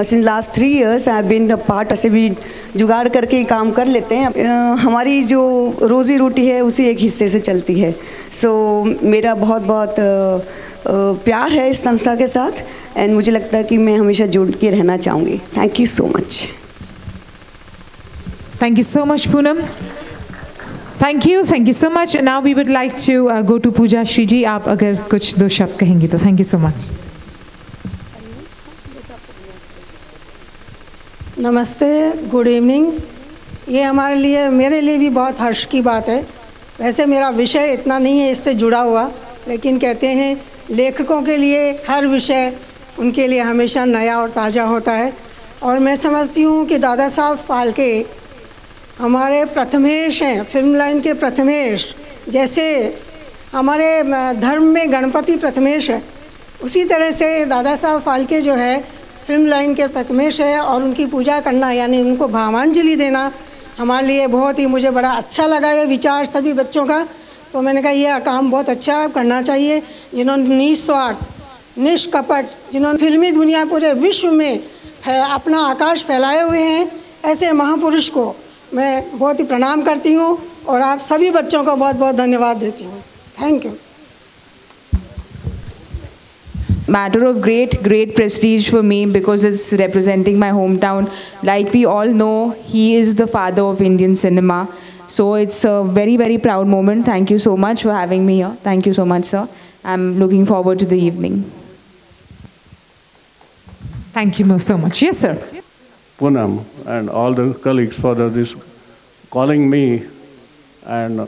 Since last 3 years I have been a part, ऐसे भी जुगाड़ करके काम कर लेते हैं। हमारी जो रोज़ी रोटी है उसी एक हिस्से से चलती है। सो मेरा बहुत बहुत प्यार है इस संस्था के साथ, एंड मुझे लगता है कि मैं हमेशा जुड़ के रहना चाहूँगी। Thank you so much. Thank you so much Poonam. Thank you so much. Now we would like to go to Pooja Shri ji. आप अगर कुछ 2 शब्द कहेंगे तो थैंक यू सो मच। नमस्ते, गुड इवनिंग। ये हमारे लिए, मेरे लिए भी बहुत हर्ष की बात है। वैसे मेरा विषय इतना नहीं है इससे जुड़ा हुआ, लेकिन कहते हैं लेखकों के लिए हर विषय उनके लिए हमेशा नया और ताज़ा होता है। और मैं समझती हूँ कि दादा साहब फाल्के हमारे प्रथमेश हैं, फिल्म लाइन के प्रथमेश। जैसे हमारे धर्म में गणपति प्रथमेश है, उसी तरह से दादा साहब फाल्के जो है फिल्म लाइन के प्रथमेश है। और उनकी पूजा करना यानी उनको भावांजलि देना हमारे लिए बहुत ही, मुझे बड़ा अच्छा लगा ये विचार सभी बच्चों का। तो मैंने कहा यह काम बहुत अच्छा करना चाहिए। जिन्होंने निस्वार्थ, निष्कपट, जिन्होंने फिल्मी दुनिया पूरे विश्व में अपना आकाश फैलाए हुए हैं, ऐसे महापुरुष को मैं बहुत ही प्रणाम करती हूँ और आप सभी बच्चों को बहुत बहुत धन्यवाद देती हूँ। Thank you. Matter of great prestige for me because it's representing my hometown. Like we all know, he is the father of Indian cinema. So it's a very proud moment. Thank you so much for having me here. Thank you so much, sir. I'm looking forward to the evening. Thank you so much. Yes, sir. Poonam and all the colleagues for this calling me, and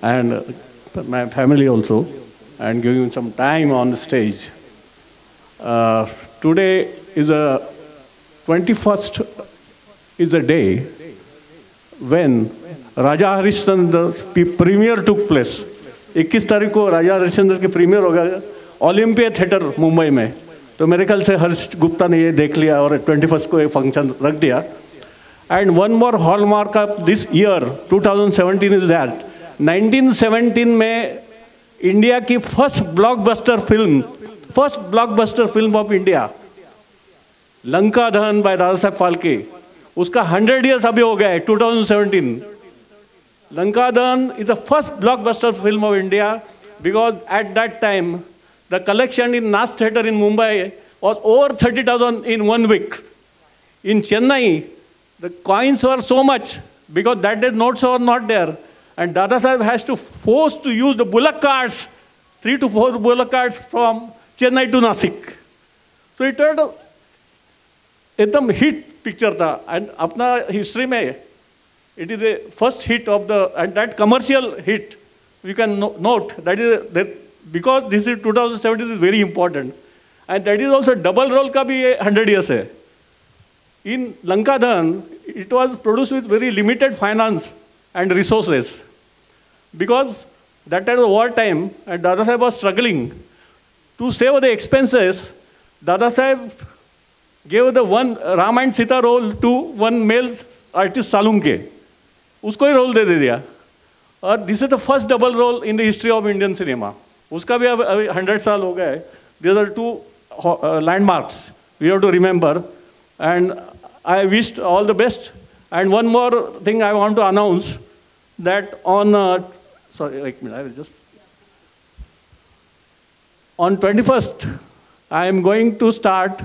and my family also, and giving some time on the stage. Today is a 21st is a day when Raja Harishchandra's premiere took place. 21 तारीख को राजा हरिश्चंद्र की premiere होगा Olympia theatre Mumbai में। तो मेरे ख्याल से हर्ष गुप्ता ने ये देख लिया और 21st को एक फंक्शन रख दिया। And one more hallmark of this year 2017 is that 1917 में इंडिया की first blockbuster film of India, Lanka दहन बाय दादा साहब फाल्के, उसका 100 years अभी हो गया है 2017। लंका दहन is the first blockbuster film of India because at that time the collection in Nas Theatre in Mumbai was over 30,000 in 1 week. In Chennai, the coins were so much because that day notes were not there. And Dada Saheb has to force to use the bullock carts, 3 to 4 bullock carts from Chennai to Nasik. So it was एकदम hit picture था। And अपना history में it is a first hit of the and that commercial hit we can note that is because this is 2017 is very important and that is also double role का भी 100 years है। In Lanka Dahan it was produce with very limited finance and resources because that time was war time and Dada Saheb was struggling to save the expenses. Dada Saheb gave the one Ram and Sita role to one male artist Salunke, उसको ही role दे दिया। और this is the first double role in the history of Indian cinema. उसका भी अब 100 साल हो गए। These are 2 landmarks we have to remember and I wished all the best. And one more thing I want to announce that on, sorry, wait a minute, I will just, on 21st, I am going to start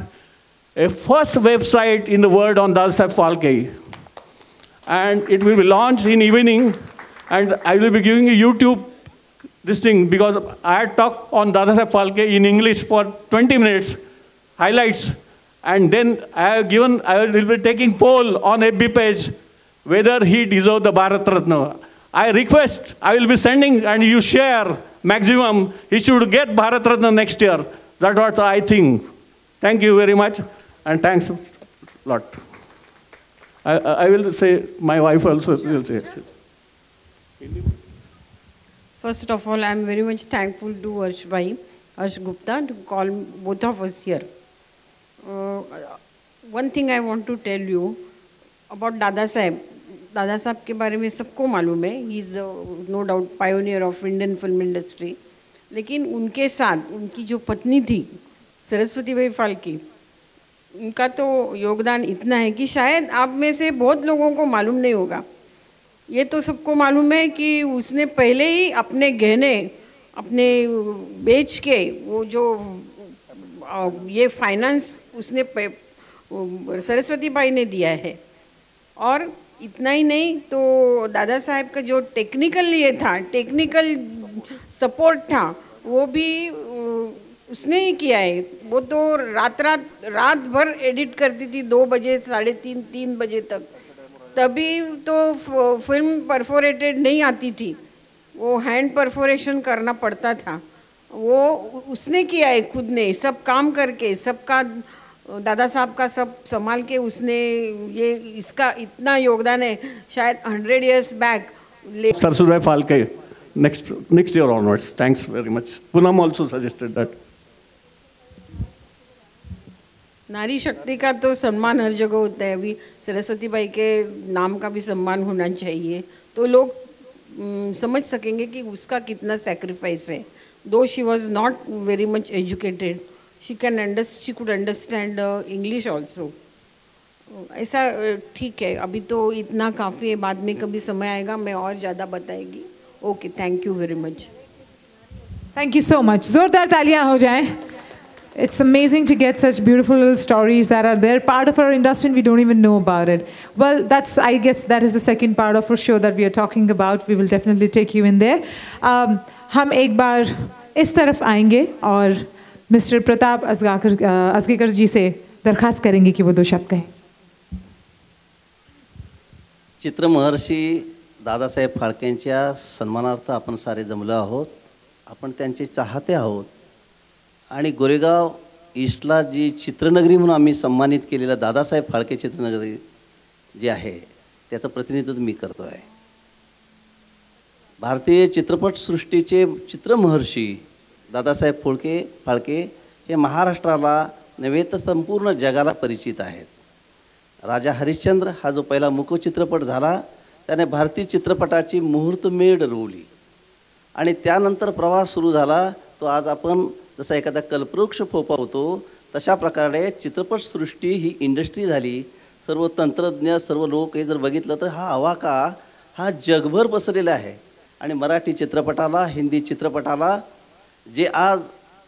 a first website in the world on Dada Saheb Phalke. And it will be launched in evening and I will be giving a YouTube this thing because I had talked on Dada Saheb Phalke in English for 20 minutes, highlights. And then I will be taking poll on FB page whether he deserves the Bharat Ratna. I request, I will be sending and you share maximum, he should get Bharat Ratna next year. That's what I think. Thank you very much and thanks a lot. I will say, my wife also will say. First of all, I am very much thankful to Harsh Gupta to call both of us here. One thing I want to tell you about Dada Saheb. Dada Saheb के बारे में सबको मालूम है. He is no doubt pioneer of Indian film industry. लेकिन उनके साथ उनकी जो पत्नी थी सरस्वती भाई फाल्के, उनका तो योगदान इतना है कि शायद आप में से बहुत लोगों को मालूम नहीं होगा। ये तो सबको मालूम है कि उसने पहले ही अपने गहने अपने बेच के वो जो ये फाइनेंस उसने सरस्वती भाई ने दिया है। और इतना ही नहीं तो दादा साहब का जो टेक्निकल ये था, टेक्निकल सपोर्ट था, वो भी उसने ही किया है। वो तो रात भर एडिट करती थी, 2 बजे 3:30 बजे तक, तभी तो फिल्म परफोरेटेड नहीं आती थी, वो हैंड परफोरेशन करना पड़ता था। वो उसने किया है खुद ने, सब काम करके, सबका दादा साहब का सब संभाल के उसने ये इसका इतना योगदान है। शायद 100 years बैक सरस्वती भाई Phalke next year onwards. Thanks very much. Poonam also suggested that. नारी शक्ति का तो सम्मान हर जगह होता है, अभी सरस्वती बाई के नाम का भी सम्मान होना चाहिए, तो लोग समझ सकेंगे कि उसका कितना सैक्रिफाइस है। दो she was not very much educated, she could understand English also. ऐसा ठीक है, अभी तो इतना काफ़ी है, बाद में कभी समय आएगा मैं और ज़्यादा बताएगी। Okay, thank you very much. Thank you so much. जोरदार तालियां हो जाएं। It's amazing to get such beautiful little stories that are there, part of our industry and we don't even know about it. Well, I guess that is the second part of our show that we are talking about. We will definitely take you in there. हम एक बार इस तरफ आएंगे और mister Pratap असगेकर जी से दरखास्त करेंगे कि वो 2 शब्द कहें। चित्रमहर्षी दादासाहेब फाळकेंच्या सन्मानार्थ आपण सारे जमलो आहोत। आपण त्यांचे चाहते आहोत आणि गोरेगाव ईस्टला जी चित्रनगरी म्हणून आम्ही सम्मानित केलेला दादासाहेब फाळके चित्रनगरी जी आहे त्याचं प्रतिनिधित्व मी करतो आहे। भारतीय चित्रपटसृष्टीचे चित्रमहर्षी दादासाहेब फाळके हे महाराष्ट्राला नव्हे तर संपूर्ण जगाला परिचित आहेत। राजा हरिश्चंद्र हा जो पहिला मूकचित्रपट झाला त्याने भारतीय चित्रपटाची मुहूर्तमेढ रोवली आणि त्यानंतर प्रवास सुरू झाला। तो आज आपण जसा एखादा कल्पवृक्ष फोफावतो तशा प्रकारे चित्रपटसृष्टी ही इंडस्ट्री झाली। सर्व तंत्रज्ञ सर्व लोक हे जर बघितलं तर हा आवाका हा जगभर पसरलेला आहे आणि मराठी चित्रपटाला हिंदी चित्रपटाला जे आज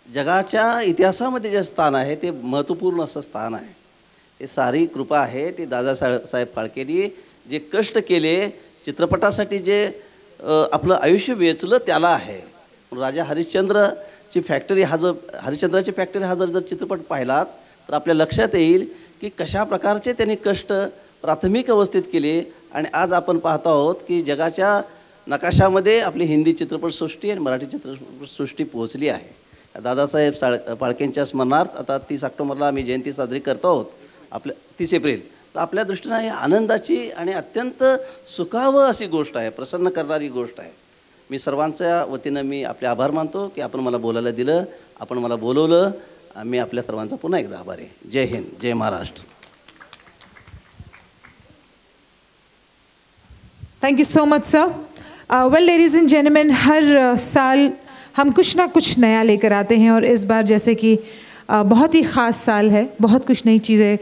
जगाच्या इतिहासामध्ये जे स्थान आहे ते महत्त्वपूर्ण असं स्थान आहे। हे सारी कृपा आहे ती दादासाहेब फाळकेंनी जे कष्ट केले चित्रपटासाठी जे आपलं आयुष्य वेचलं त्याला आहे। राजा हरिश्चंद्रची फॅक्टरी हा जो हरिश्चंद्राची फॅक्टरी हा जर चित्रपट पाहिलात तर आपल्या लक्षात येईल की कशा प्रकारचे त्यांनी कष्ट प्राथमिक अवस्थेत केले आणि आज आपण पाहतो आहोत की जगाच्या नकाशामध्ये आपली हिंदी चित्रपटसृष्टी आणि मराठी चित्रपटसृष्टी पोहोचली आहे। दादासाहेब फाळकेंच्या स्मरणार्थ आता 30 ऑक्टोबरला आम्ही जयंती साजरी करतो आहोत, आपल्या 30 एप्रिल। तर आपल्या दृष्टीने ही आनंदाची आणि अत्यंत सुखावह अशी गोष्ट आहे, प्रसन्न करणारी गोष्ट आहे। मी सर्वांच्या वतीनं मी आपले आभार मानतो की आपण मला बोलायला दिलं, आपण मला बोलवलं। मी आपल्या सर्वांचा पुन्हा एकदा आभार आहे। जय हिंद, जय Maharashtra. Thank you so much sir. Well ladies and gentleman, हर साल हम कुछ ना कुछ नया लेकर आते हैं और इस बार जैसे कि बहुत ही ख़ास साल है, बहुत कुछ नई चीज़ें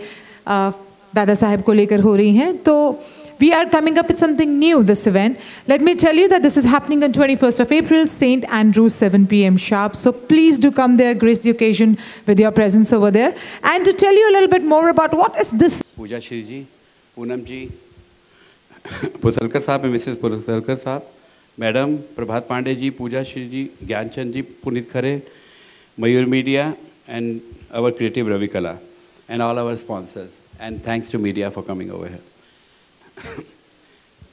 दादा साहब को लेकर हो रही हैं, तो we are coming up with something new this event. Let me tell you that this is happening on 21st of April, St. Andrews, 7 p.m. sharp. So please do come there, grace the occasion with your presence over there. And to tell you a little bit more about what is this. पूजा श्री जी, पूनम जी, पुसलकर साहब, Mrs Pusalkar साहब, madam Prabhat Pandey ji, Pooja Shri ji, Gyanchand ji, Puneet Khare, Mayur media, and our creative Ravi Kala, and all our sponsors. And thanks to media for coming over here.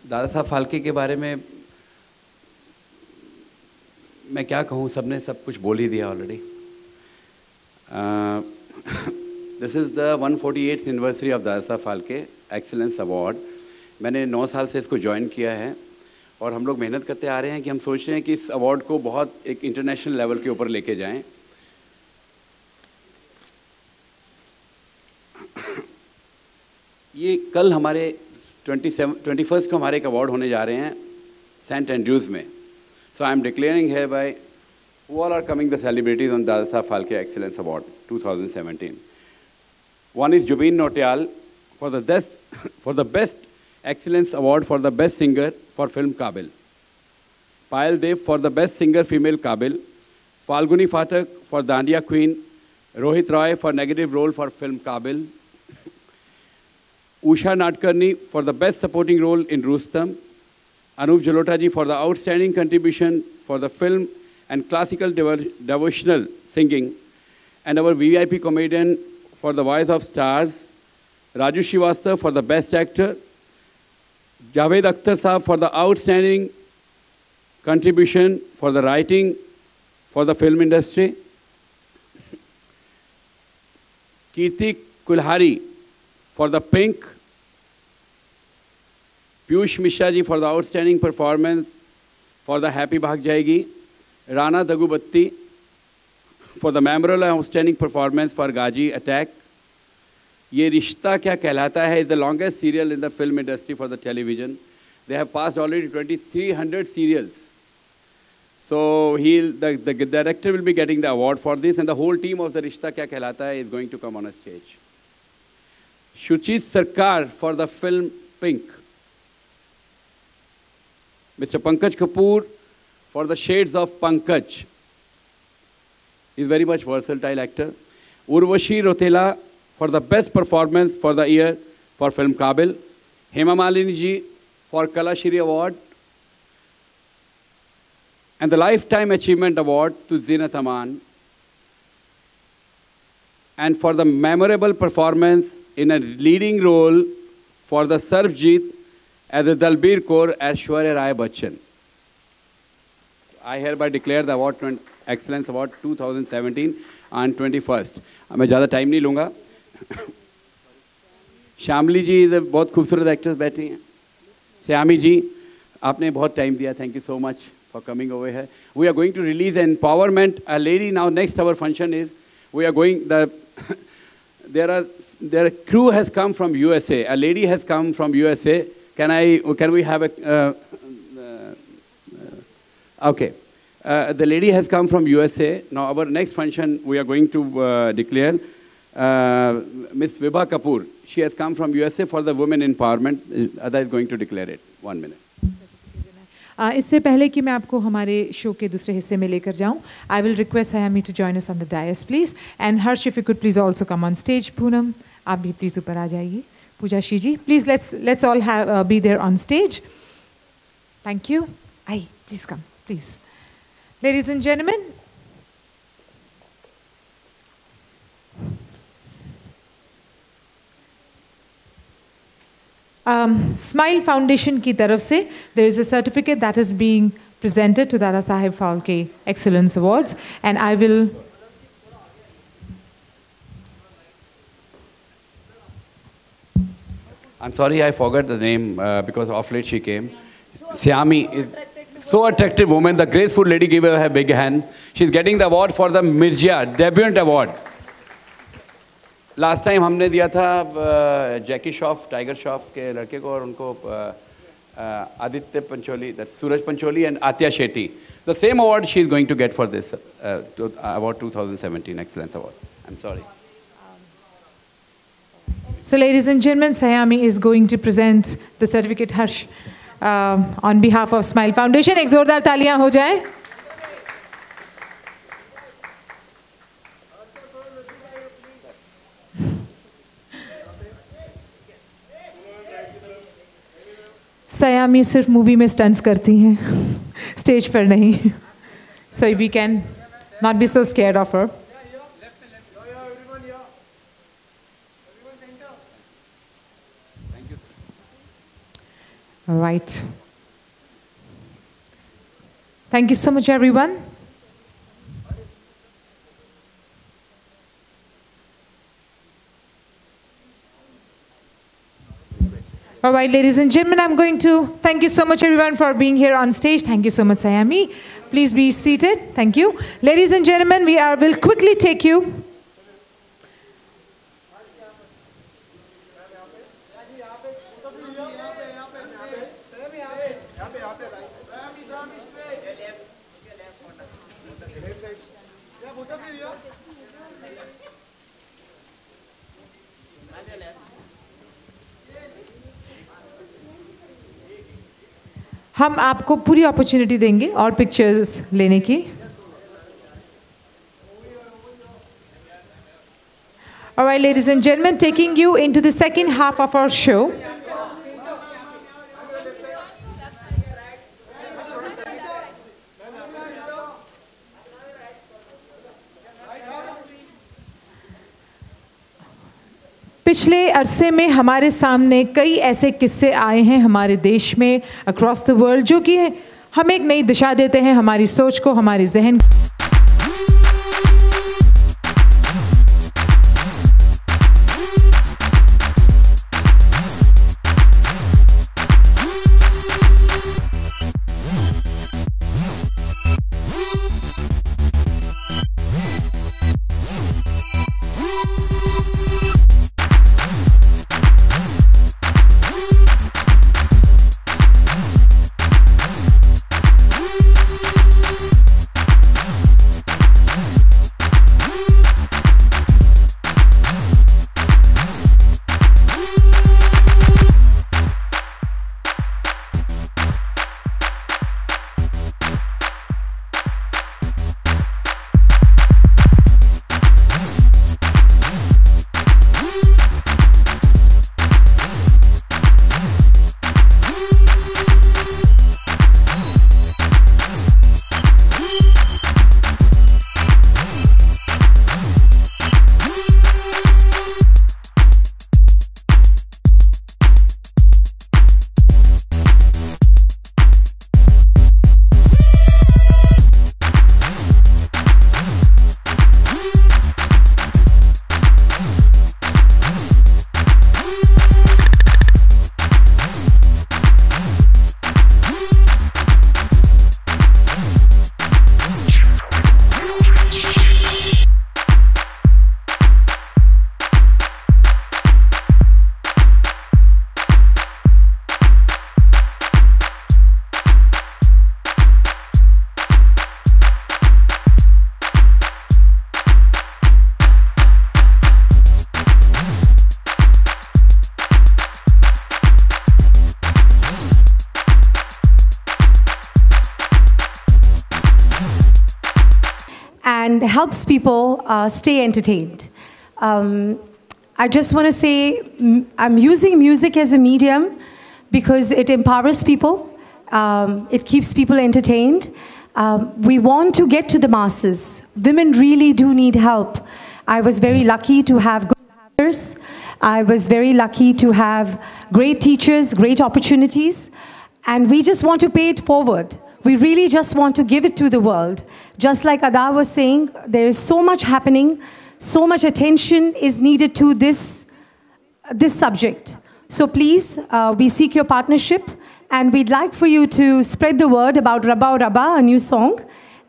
Dada Saheb Phalke के बारे में मैं क्या कहूँ, सबने सब कुछ बोल ही दिया already. This is the 148th anniversary of Dada Saheb Phalke excellence award. मैंने 9 साल से इसको ज्वाइन किया है और हम लोग मेहनत करते आ रहे हैं कि हम सोच रहे हैं कि इस अवार्ड को बहुत एक इंटरनेशनल लेवल के ऊपर लेके जाएं। ये कल हमारे 21st को हमारे एक अवार्ड होने जा रहे हैं सेंट एंड्रूज़ में। So I am declaring hereby who all are coming the celebrities on Dadasaheb Phalke Excellence Award 2017. One is Jubin Nautiyal for the Best Excellence Award for the Best Singer for film Kabil. Payal Dev for the Best Singer Female Kabil. Falguni Phatak for Dandiya Queen. Rohit Roy for Negative Role for film Kabil. Usha Nadkarni for the Best Supporting Role in Rustam. Anup Jalota ji for the Outstanding Contribution for the Film and Classical Devotional Singing. And our VIP comedian for the Voice of Stars. Raju Srivastava for the Best Actor. Javed Akhtar Saab for the Outstanding Contribution for the Writing for the Film Industry. Kirti Kulhari for the Pink. Piyush Mishra ji for the Outstanding Performance for the Happy Bhag Jayegi. Rana Dagubatti for the Memorable Outstanding Performance for Gaji Attack. Ye Rishta Kya Kehlata Hai is the longest serial in the film industry for the television. They have passed already 2,300 serials. So the director will be getting the award for this, and the whole team of the Rishta Kya Kehlata Hai is going to come on a stage. Shuchit Sarkar for the film Pink. Mr. Pankaj Kapoor for the Shades of Pankaj. He's very much versatile actor. Urvashi Rotela for the Best Performance for the Year for film Kabil. Hema Malini ji for Kalashri Award. And the Lifetime Achievement Award to Zinat Aman. And for the memorable performance in a leading role for the Sarvjit as a Dalbir Kaur Aishwarya Rai Bachchan. I hereby declare the award Excellence Award 2017 on 21st. मैं ज़्यादा time नहीं लूँगा. श्यामली जी बहुत खूबसूरत actress बैठी हैं. श्यामी जी आपने बहुत टाइम दिया. Thank you so much for coming over here. We are going to release an empowerment. A lady now. Next our function is we are going their crew has come from USA. A lady has come from USA. Can we have a okay. The lady has come from USA. Now our next function we are going to declare Miss Vibha Kapoor. She has come from USA for the women empowerment. Ada is going to declare it. 1 minute. इससे पहले कि मैं आपको हमारे show के दूसरे हिस्से में लेकर जाऊं, I will request Hayami to join us on the dais, please. And Harsh, if you could please also come on stage. Poonam, आप भी please ऊपर आ जाइए. Pooja Shiji, please let's all have be there on stage. Thank you. Ai, please come, please. Ladies and gentlemen, Smile Foundation की तरफ से there is a certificate that is being presented to Dadasaheb Phalke Excellence Awards, and I will I'm sorry I forgot the name because of late she came. Syami is so attractive woman. The graceful lady, give her a big hand. She's getting the award for the Mirja Debut Award. Last time हमने दिया था जैकी Shroff, tiger Shroff के लड़के को, और उनको आदित्य पंचोली, सूरज Pancholi and Atya Shetty. The same award she is going to get for this award 2017 Excellence Award. I'm sorry. So ladies and gentlemen, Sayami is going to present the certificate Harsh on behalf of Smile Foundation. एक जोरदार तालियां हो जाए. सयामी सिर्फ movie में stunts करती हैं, stage पर नहीं. So we can not be so scared of her. All right. Thank you so much, everyone. All right, ladies and gentlemen, I'm going to thank you so much, everyone, for being here on stage. Thank you so much, Sayami. Please be seated. Thank you. Ladies and gentlemen, will quickly take you. हम आपको पूरी opportunity देंगे और pictures लेने की। All right, ladies and gentlemen, taking you into the second half of our show. पिछले अरसे में हमारे सामने कई ऐसे किस्से आए हैं हमारे देश में, अक्रॉस द वर्ल्ड, जो कि हमें एक नई दिशा देते हैं, हमारी सोच को, हमारी जहन। And helps people stay entertained. I just want to say I'm using music as a medium because it empowers people, it keeps people entertained. We want to get to the masses. Women really do need help. I was very lucky to have good mothers. I was very lucky to have great teachers, great opportunities, and we just want to pay it forward. We really just want to give it to the world. Just like Ada was saying, there is so much happening, so much attention is needed to this subject. So please, we seek your partnership, and we'd like for you to spread the word about Rabba Rabba, a new song.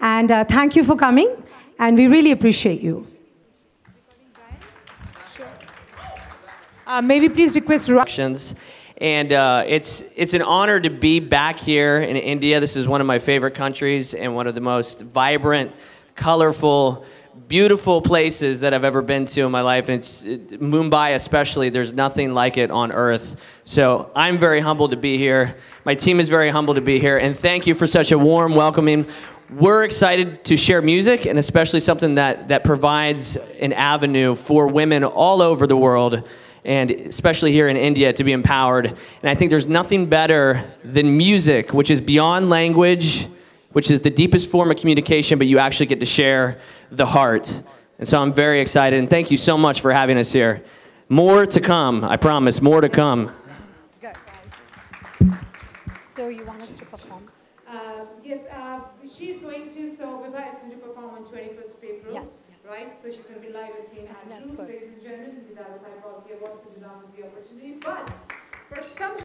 And thank you for coming, and we really appreciate you. May we please request And it's an honor to be back here in India. This is one of my favorite countries and one of the most vibrant, colorful, beautiful places that I've ever been to in my life. And Mumbai especially, there's nothing like it on earth. So I'm very humbled to be here. My team is very humbled to be here. And thank you for such a warm welcoming. We're excited to share music, and especially something that provides an avenue for women all over the world, and especially here in India, to be empowered. And I think there's nothing better than music, which is beyond language, which is the deepest form of communication, but you actually get to share the heart. And so I'm very excited, and thank you so much for having us here. More to come, I promise, more to come. Good. So you want us to perform? Yes, she's going to, so Vibha is going to perform on 21st of April. Yes. Right, so she's going to be live at St. Andrews. Ladies and gentlemen, Dada Sai Paul Award, so Jadam is the opportunity. But for some